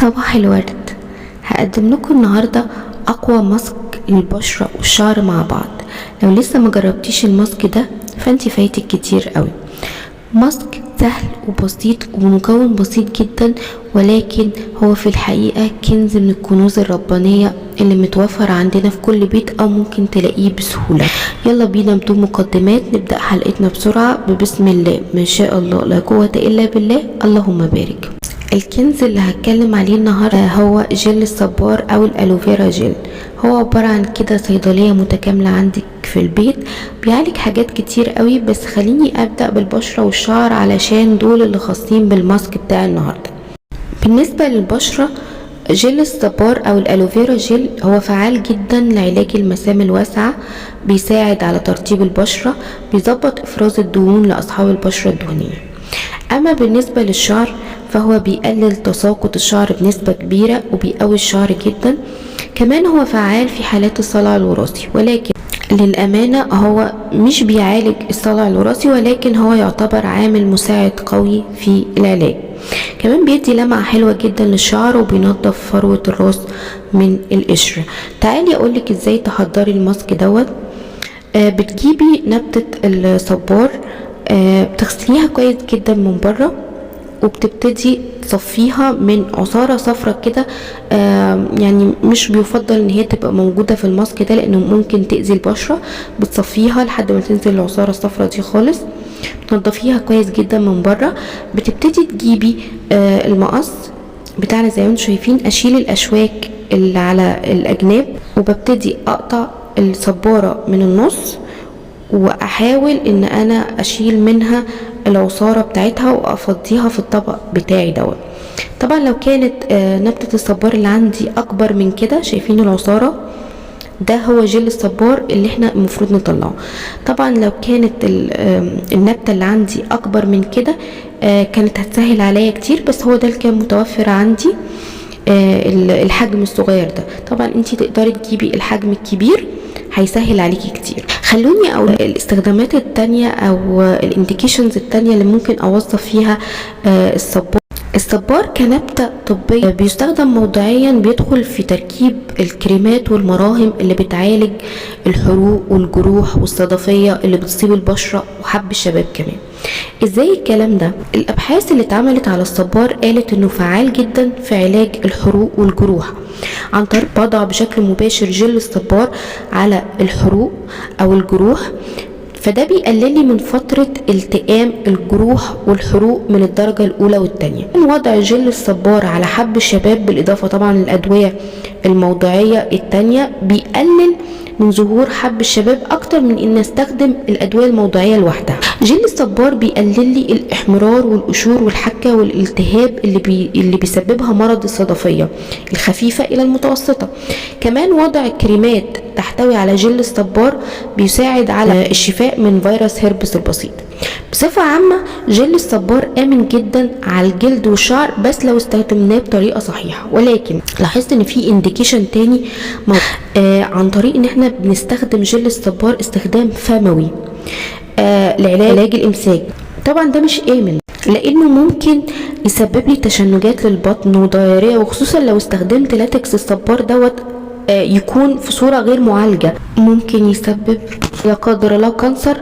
صباح الورد. هقدم لكم النهاردة أقوى ماسك للبشرة والشعر مع بعض. لو لسه ما جربتيش الماسك ده فانتي فايتك كتير قوي. ماسك سهل وبسيط ومكون بسيط جدا، ولكن هو في الحقيقة كنز من الكنوز الربانية اللي متوفر عندنا في كل بيت او ممكن تلاقيه بسهولة. يلا بينا بدون مقدمات نبدأ حلقتنا بسرعة. بسم الله ما شاء الله لا قوة الا بالله، اللهم بارك. الكنز اللي هتكلم عليه النهارده هو جل الصبار او الالوفيرا جل. هو عبارة عن كده صيدلية متكاملة عندك في البيت، بيعالج حاجات كتير قوي، بس خليني ابدأ بالبشرة والشعر علشان دول اللي خاصين بالماسك بتاع النهاردة. بالنسبة للبشرة، جل الصبار او الالوفيرا جل هو فعال جدا لعلاج المسام الواسعة، بيساعد على ترطيب البشرة، بيظبط افراز الدهون لاصحاب البشرة الدهنية. اما بالنسبة للشعر فهو بيقلل تساقط الشعر بنسبة كبيرة وبيقوي الشعر جدا. كمان هو فعال في حالات الصلع الوراثي، ولكن للأمانة هو مش بيعالج الصلع الوراثي، ولكن هو يعتبر عامل مساعد قوي في العلاج. كمان بيدي لمعة حلوة جدا للشعر وبينظف فروة الراس من القشرة. تعالي اقولك ازاي تحضري الماسك دوت. بتجيبي نبتة الصبار، بتغسليها كويس جدا من بره، وبتبتدي تصفيها من عصارة صفرة كده. يعني مش بيفضل ان هي تبقى موجودة في الماسك ده لانه ممكن تأذي البشرة. بتصفيها لحد ما تنزل العصارة الصفرة دي خالص، بتنضفيها كويس جدا من بره. بتبتدي تجيبي المقص بتاعنا زي ما انتم شايفين، اشيل الاشواك اللي على الاجناب، وببتدي اقطع الصبارة من النص، واحاول ان انا اشيل منها العصارة بتاعتها وافضيها في الطبق بتاعي دوت. طبعا لو كانت نبتة الصبار اللي عندي اكبر من كده، شايفين العصارة ده هو جل الصبار اللي احنا المفروض نطلعه. طبعا لو كانت النبتة اللي عندي اكبر من كده كانت هتسهل عليا كتير، بس هو ده اللي كان متوفر عندي، الحجم الصغير ده. طبعا انتي تقدري تجيبي الحجم الكبير، هيسهل عليكي كتير. خلوني اقول الاستخدامات التانية او الانديكيشنز التانية اللي ممكن اوظف فيها الصبار كنبتة طبية. بيستخدم موضعيا، بيدخل في تركيب الكريمات والمراهم اللي بتعالج الحروق والجروح والصدفية اللي بتصيب البشرة وحب الشباب كمان. ازاي الكلام ده؟ الابحاث اللي اتعملت على الصبار قالت انه فعال جدا في علاج الحروق والجروح عن طريق وضع بشكل مباشر جل الصبار على الحروق او الجروح، فده بيقلل لي من فترة التئام الجروح والحروق من الدرجة الأولى والتانية. وضع جل الصبار على حب الشباب بالإضافة طبعا للأدوية الموضعية التانية بيقلل من ظهور حب الشباب أكتر من إن استخدم الأدوية الموضعية لوحدها. جل الصبار بيقلل لي الإحمرار والقشور والحكة والالتهاب اللي بيسببها مرض الصدفية الخفيفة إلى المتوسطة. كمان وضع كريمات تحتوي على جل الصبار بيساعد على الشفاء من فيروس هربس البسيط. بصفة عامة جل الصبار آمن جدا على الجلد والشعر، بس لو استخدمناه بطريقة صحيحة. ولكن لاحظت ان في انديكيشن تاني عن طريق ان احنا بنستخدم جل الصبار استخدام فموي لعلاج الامساك. طبعا ده مش آمن لانه ممكن يسبب لي تشنجات للبطن وضيارية، وخصوصا لو استخدمت لاتكس الصبار دوت يكون في صورة غير معالجة، ممكن يسبب لا قدر الله كانسر.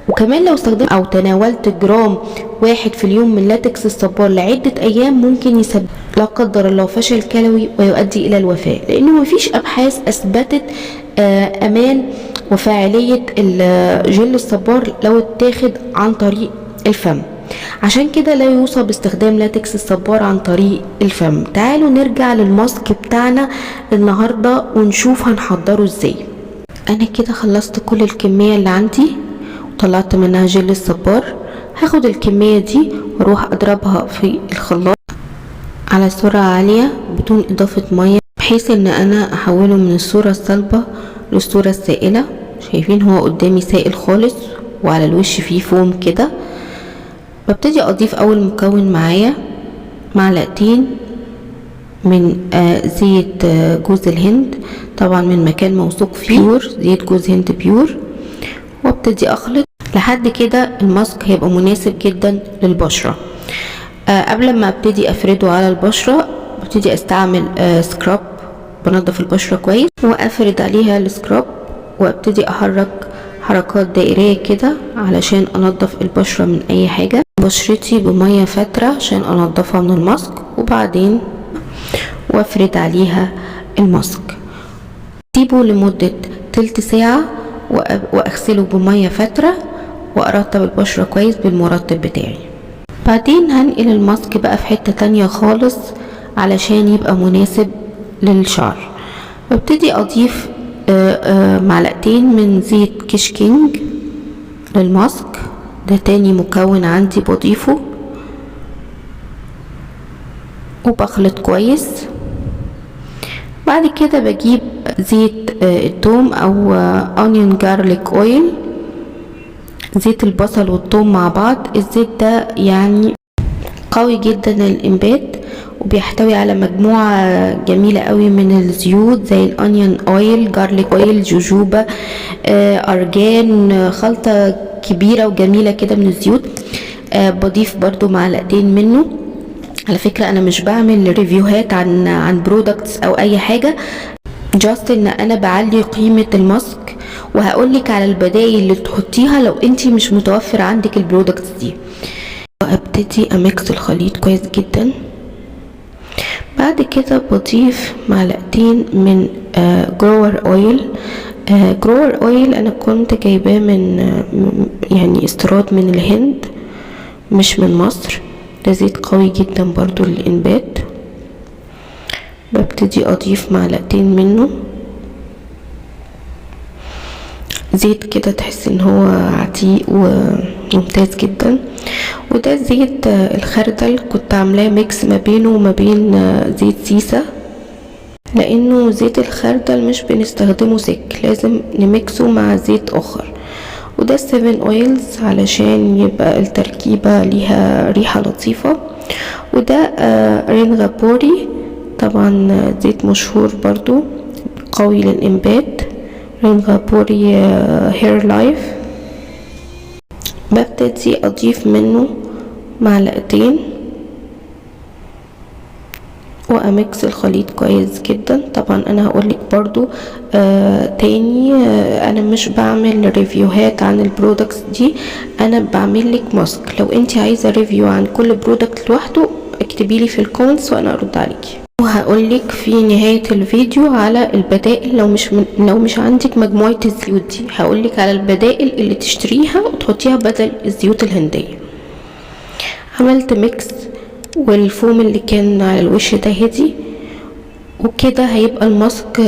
وكمان لو استخدمت او تناولت جرام واحد في اليوم من لاتكس الصبار لعدة ايام ممكن يسبب لا قدر الله فشل كلوي ويؤدي الى الوفاة، لانه مفيش ابحاث اثبتت امان وفاعلية الجل الصبار لو اتاخد عن طريق الفم. عشان كده لا يوصى باستخدام لاتكس الصبار عن طريق الفم. تعالوا نرجع للماسك بتاعنا النهاردة ونشوف هنحضره ازاي. انا كده خلصت كل الكمية اللي عندي وطلعت منها جل الصبار. هاخد الكمية دي واروح اضربها في الخلاط على سرعة عالية بدون اضافة مية، بحيث ان انا احوله من الصورة الصلبة للصورة السائلة. شايفين هو قدامي سائل خالص وعلى الوش فيه فوم كده. ببتدي اضيف اول مكون معايا معلقتين من زيت جوز الهند، طبعا من مكان موثوق فيه، بيور زيت جوز هند بيور. وابتدي اخلط لحد كده الماسك هيبقى مناسب جدا للبشرة. قبل ما ابتدي افرده على البشرة ببتدي استعمل سكراب، بنضف البشرة كويس وافرد عليها السكراب وابتدي احرك حركات دائرية كده علشان انضف البشرة من اي حاجة. بشرتي بمية فترة عشان انضفها من الماسك، وبعدين وافرد عليها الماسك. سيبه لمدة تلت ساعة واغسله بمية فترة وارطب البشرة كويس بالمرطب بتاعي. بعدين هنقل الماسك بقى في حتة تانية خالص علشان يبقى مناسب للشعر. ببتدي اضيف معلقتين من زيت كيش كينج للماسك، ده تاني مكون عندي بضيفه، وبخلط كويس. بعد كده بجيب زيت الثوم او اونيون جارليك اويل، زيت البصل والثوم مع بعض. الزيت ده يعني قوي جدا للانبات وبيحتوي على مجموعة جميلة قوي من الزيوت زي الانيون اويل، جارليك اويل، جوجوبا، ارجان، خلطة كبيرة وجميلة كده من الزيوت. بضيف برضو معلقتين منه. على فكرة انا مش بعمل ريفيوهات عن برودكتس او اي حاجة، جاست ان انا بعلي قيمة الماسك وهقولك على البدائل اللي تحطيها لو انتي مش متوفر عندك البرودكتس دي. وابتدي اميكس الخليط كويس جدا. بعد كده بضيف معلقتين من جروور اويل. جروور اويل انا كنت جايباه من يعني استيراد من الهند مش من مصر. ده زيت قوي جدا برضو للانبات. ببتدي اضيف معلقتين منه. زيت كده تحس ان هو عتيق وممتاز جدا. وده زيت الخردل، كنت عاملاه ميكس ما بينه وما بين زيت سيسا، لانه زيت الخردل مش بنستخدمه سك، لازم نميكسه مع زيت اخر. وده 7 اويلز علشان يبقى التركيبة ليها ريحة لطيفة. وده رينغابوري، طبعا زيت مشهور برضو قوي للانبات، رينغابوري هير لايف. ببتدي اضيف منه معلقتين واميكس الخليط كويس جدا. طبعا انا هقولك برضو تاني انا مش بعمل ريفيوهات عن البرودكتس دي، انا بعمل لك ماسك. لو انت عايزه ريفيو عن كل برودكت لوحده اكتبي لي في الكومنتس وانا ارد عليكي. وهقولك في نهاية الفيديو على البدائل لو مش عندك مجموعة الزيوت دي، هقولك على البدائل اللي تشتريها وتحطيها بدل الزيوت الهندية. عملت ميكس والفوم اللي كان على الوش ده هدي، وكده هيبقى الماسك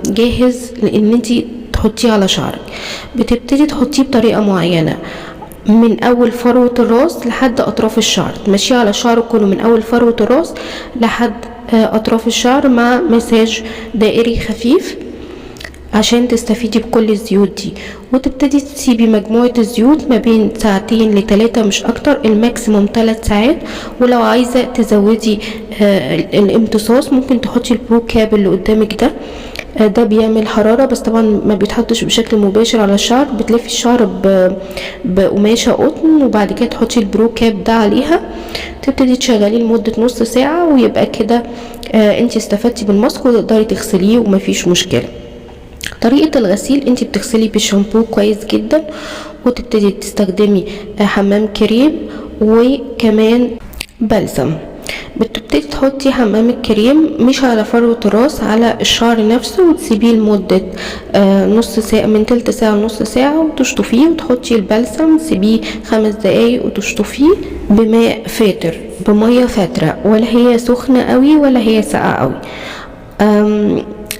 جاهز لان انتي تحطيه على شعرك. بتبتدي تحطيه بطريقة معينة من اول فروة الراس لحد اطراف الشعر، تمشيه على الشعر كله من اول فروة الراس لحد اطراف الشعر مع مساج دائري خفيف عشان تستفيدي بكل الزيوت دي. وتبتدي تسيبي مجموعة الزيوت ما بين 2 ل 3 مش اكتر، الماكسيموم 3 ساعات. ولو عايزة تزودي الامتصاص ممكن تحطي البرو كاب اللي قدامك ده بيعمل حرارة، بس طبعا ما بيتحطش بشكل مباشر على الشعر. بتلفي الشعر بقماشة قطن وبعد كده تحطي البرو كاب ده عليها، تبتدي تشغليه لمدة نص ساعة ويبقى كده انتي استفدتي بالماسك وتقدري تغسليه ومفيش مشكلة. طريقة الغسيل انتي بتغسلي بالشامبو كويس جدا وتبتدي تستخدمي حمام كريم وكمان بلسم. بتبتدي تحطي حمام الكريم مش على فروة الراس، على الشعر نفسه، وتسيبيه لمدة نص ساعة، من تلت ساعة لنص ساعة، وتشطفيه. وتحطي البلسم تسيبيه 5 دقايق وتشطفيه بماء فاتر، بمية فاترة، ولا هي سخنة قوي ولا هي ساقعة قوي.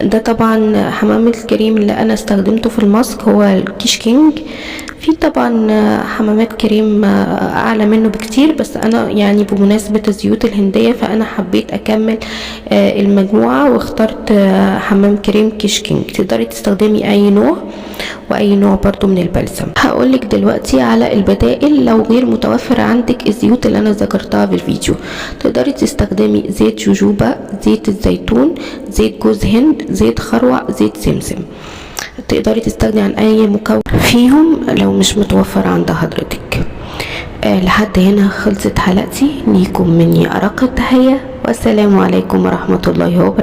ده طبعا حمام الكريم اللي انا استخدمته في الماسك هو الكيش كينج. في طبعا حمامات كريم اعلى منه بكتير، بس انا يعني بمناسبة الزيوت الهندية فانا حبيت اكمل المجموعة واخترت حمام كريم كيش كينج. تقدري تستخدمي اي نوع واي نوع برضو من البلسم. هقولك دلوقتي على البدائل لو غير متوفر عندك الزيوت اللي انا ذكرتها في الفيديو. تقدري تستخدمي زيت جوجوبا، زيت الزيتون، زيت جوز هند، زيت خروع، زيت سمسم. تقدري تستغني عن اي مكون فيهم لو مش متوفر عند حضرتك. لحد هنا خلصت حلقتي، ليكم مني ارق التحية والسلام عليكم ورحمة الله وبركاته.